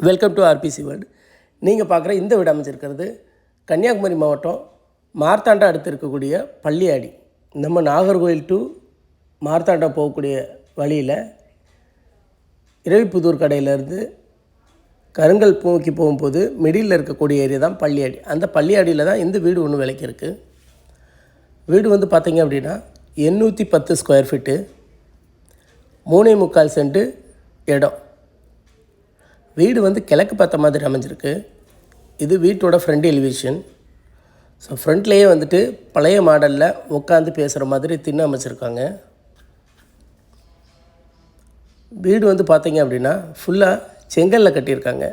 Welcome to RBC world. நீங்கள் பார்க்குற இந்த வீடு அமைச்சிருக்கிறது கன்னியாகுமரி மாவட்டம் மார்த்தாண்டா அடுத்து இருக்கக்கூடிய பள்ளியாடி. நம்ம நாகர்கோவில் டு மார்த்தாண்டா போகக்கூடிய வழியில் இரவிப்புதூர் கடையிலேருந்து கருங்கல் பூமிக்கு போகும்போது மிடில் இருக்கக்கூடிய ஏரியா தான் பள்ளியாடி. அந்த பள்ளியாடியில் தான் இந்த வீடு ஒன்று விலைக்கு இருக்குது. வீடு வந்து பார்த்திங்க அப்படின்னா 810 ஸ்கொயர் ஃபீட்டு, 3.25 சென்ட்டு இடம். வீடு வந்து கிழக்கு பார்த்த மாதிரி அமைஞ்சிருக்கு. இது வீட்டோட ஃப்ரண்ட் எலிவேஷன். ஸோ ஃப்ரண்ட்லேயே வந்துட்டு பழைய மாடலில் உட்காந்து பேசுகிற மாதிரி திண்ணை அமைச்சிருக்காங்க. வீடு வந்து பார்த்திங்க அப்படின்னா ஃபுல்லாக செங்கல்ல கட்டியிருக்காங்க.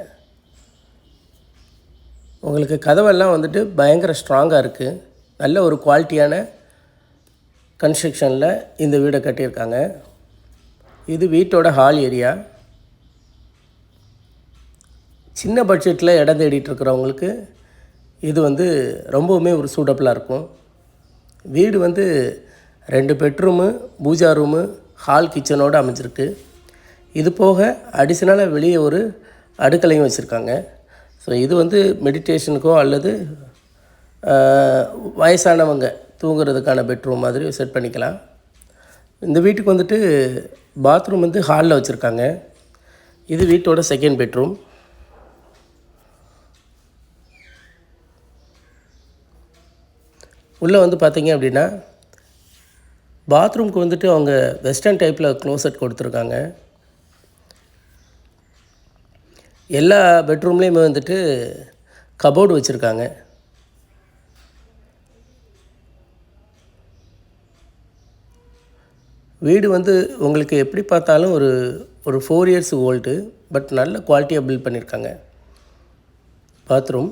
உங்களுக்கு கதவெல்லாம் வந்துட்டு பயங்கர ஸ்ட்ராங்காக இருக்குது. நல்ல ஒரு குவாலிட்டியான கன்ஸ்ட்ரக்ஷனில் இந்த வீடை கட்டியிருக்காங்க. இது வீட்டோட ஹால் ஏரியா. சின்ன பட்ஜெட்டில் இடம் தேடிட்டு இருக்கிறவங்களுக்கு இது வந்து ரொம்பவுமே ஒரு சூட்டபுளாக இருக்கும். வீடு வந்து 2 பெட்ரூமு, பூஜா ரூமு, ஹால் கிச்சனோடு அமைஞ்சிருக்கு. இது போக அடிஷ்னலாக வெளியே ஒரு அடுக்கலையும் வச்சுருக்காங்க. ஸோ இது வந்து மெடிடேஷனுக்கோ அல்லது வயசானவங்க தூங்குறதுக்கான பெட்ரூம் மாதிரி செட் பண்ணிக்கலாம். இந்த வீட்டுக்கு வந்துட்டு பாத்ரூம் வந்து ஹாலில் வச்சுருக்காங்க. இது வீட்டோட செகண்ட் பெட்ரூம். உள்ளே வந்து பார்த்திங்க அப்படின்னா பாத்ரூம்க்கு வந்துட்டு அவங்க வெஸ்டர்ன் டைப்பில் க்ளோசட் கொடுத்துருக்காங்க. எல்லா பெட்ரூம்லேயுமே வந்துட்டு கபோர்டு வச்சுருக்காங்க. வீடு வந்து உங்களுக்கு எப்படி பார்த்தாலும் ஒரு 4 இயர்ஸ் ஓல்டு, பட் நல்ல குவாலிட்டியாக பில்ட் பண்ணியிருக்காங்க. பாத்ரூம்,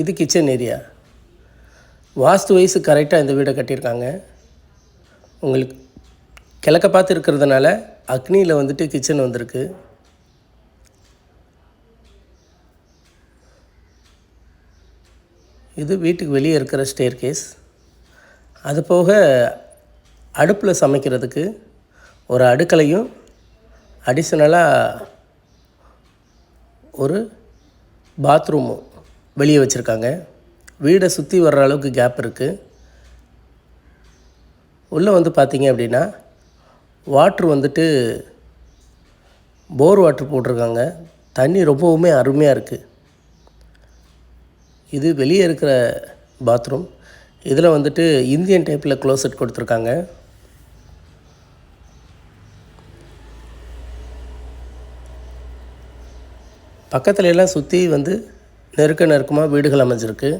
இது கிச்சன் ஏரியா. வாஸ்து வயசு கரெக்டாக இந்த வீடை கட்டியிருக்காங்க. உங்களுக்கு கிழக்க பார்த்து இருக்கிறதுனால அக்னியில் வந்துட்டு கிச்சன் வந்திருக்கு. இது வீட்டுக்கு வெளியே இருக்கிற ஸ்டேர் கேஸ். அது போக அடுப்பில் சமைக்கிறதுக்கு ஒரு அடுக்கலையும் அடிஷ்னலாக ஒரு பாத்ரூமும் வெளியே வச்சுருக்காங்க. வீடை சுற்றி வர்ற அளவுக்கு கேப் இருக்குது. உள்ளே வந்து பார்த்திங்க அப்படின்னா வாட்ரு வந்துட்டு போர் வாட்ரு போட்டிருக்காங்க. தண்ணி ரொம்பவுமே அருமையாக இருக்குது. இது வெளியே இருக்கிற பாத்ரூம். இதில் வந்துட்டு இந்தியன் டைப்பில் க்ளோசட் கொடுத்துருக்காங்க. பக்கத்துல எல்லாம் சுற்றி வந்து நெருக்கமாக வீடுகள் அமைஞ்சிருக்கு.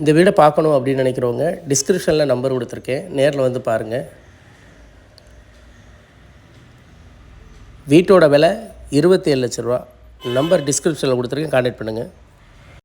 இந்த வீடை பார்க்கணும் அப்படின்னு நினைக்கிறவங்க டிஸ்கிரிப்ஷனில் நம்பர் கொடுத்துருக்கேன், நேரில் வந்து பாருங்கள். வீட்டோட விலை 27 லட்ச ரூபா. நம்பர் டிஸ்கிரிப்ஷனில் கொடுத்துருக்கேன், கான்டாக்ட் பண்ணுங்கள்.